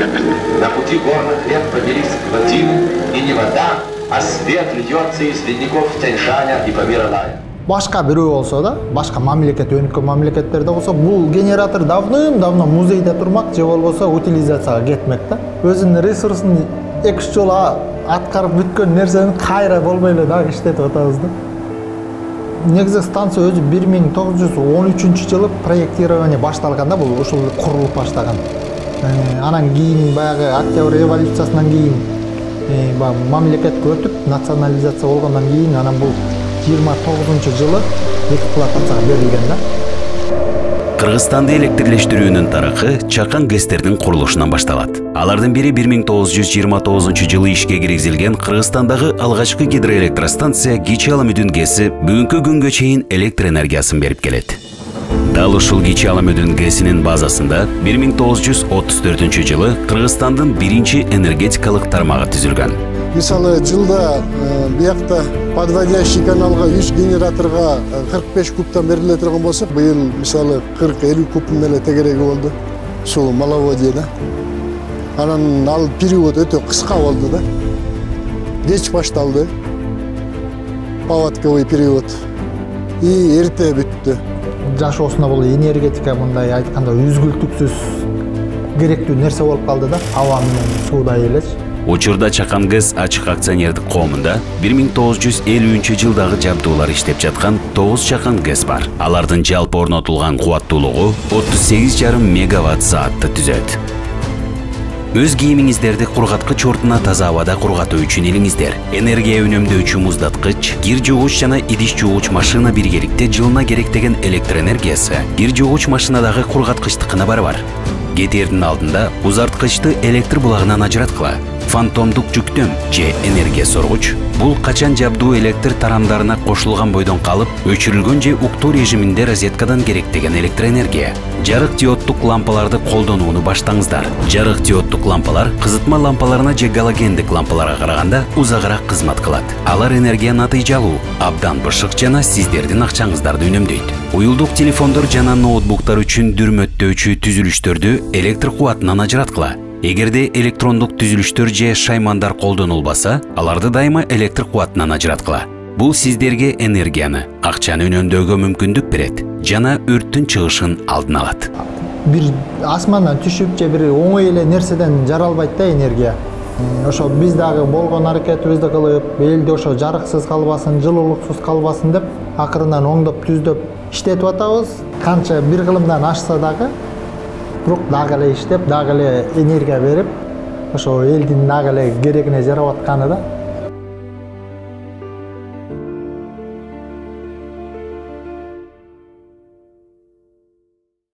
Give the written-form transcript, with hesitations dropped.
На пути горных рек поднялись плотины, и не вода, а свет льется из ледников Тяньшаня и Памир-Алая. Башка бирөө болсо да, башка мамлекет, өнүккөн мамлекеттерде болсо, бул генератор давным-давно музейде турмак, же болбосо утилизацияга кетмек да. Өзүнүн ресурсун 2-3 жолу аткарып бүткөн нерсени кайра болбой эле дагы иштетип атабыз да. Негизи станция өзү 1913-жылы проектирование башталган да, бул ушул курулуп баштаган. Анан кийин баягы Октябрь революциясынан кийин мамлекетке өтүп, национализация болгондон кийин анан бул 29-жылы эксплуатацияга берилген да. Кыргызстанды электрлештирүүнүн тарыхы Чакан ГЭСтердин курулушунан башталат. Алардын бири 1929-жылы ишке киргизилген Кыргызстандагы алгачкы гидроэлектростанция Кичи Аламүдүн ГЭСи бүгүнкү күнгө чейин электр энергиясын берип келет. Дал ушул Кичи Аламүдүн ГЭСинин базасында 1934-жылы Кыргызстандын биринчи энергетикалык тармагы түзүлгөн. Мисалы, жылда биякта подводящий каналга 3 генераторга 45 кубтан бериле турган болсок, быйыл мисалы 40-50 кубтун эле тегереги болду. Суу маловодье да. Анан ал период өтө кыска болду да. Кеч башталды. Паводковый период. И эрте бүттү. Жашоосуна бул энергетика мындай айтканда үзгүлтүксүз керектүү нерсе болуп калды да, аба менен суудай элеч. Учурда Чакан ГЭС ачык акционердик коомунда 1950-жылдагы жабдуулар иштеп жаткан 9 Чакан ГЭС бар. Алардын жалпы орнотулган кубаттуулугу 38,5 мегаватт саатты түзөт. Өз кийимиңиздерди кургаткыч ордуна таза абада кургатуу үчүн илиңиздер. Энергия үнөмдөөчү муздаткыч, кир жуугуч жана идиш жуугуч машина биргеликте жылына керектеген электр энергиясы кир жуугуч машинадагы кургаткычтыкына барабар. Кетердин алдында узарткычты электр булагынан ажыраткыла. Фантомдук жүктөм же энергия соргуч бул качан жабдуу электр тарамдарына кошулган бойдон калып, өчүрүлгөн же уктуу режиминде розеткадан керектеген электр энергия. Жарык диоддук лампаларды колдонууну баштаңыздар. Жарык диоддук лампалар кызытма лампаларына же галогендик лампаларга караганда узагыраак кызмат кылат. Алар энергия натыйжалуу, абдан бышык жана сиздердин акчаңыздарды үнөмдөйт. Уюлдук телефондор жана ноутбуктар үчүн дүрмөттөөчү түзүлүштөрдү электр кубатынан ажыраткыла. Эгерде электрондук түзүлүштөр же шаймандар колдонулбаса, аларды дайыма электр кубатынан ажыраткыла. Бул сиздерге энергияны, акчаны үнөмдөөгө мүмкүндүк берет жана өрттүн чыгышын алдын алат. Бир асмандан түшүп же бир оңой эле нерседен жаралбайт да энергия. Ошо биз дагы болгон аракетибизди кылып, элде ошо жарыксыз калбасын, жылуулуксуз калбасын деп, акырынан оңдоп түздөп иштетип атабыз. Канча бир кылымдан ашса дагы бирок дагы эле иштеп, дагы эле энергия берип, ошо элдин дагы эле керегине жарап атканы да.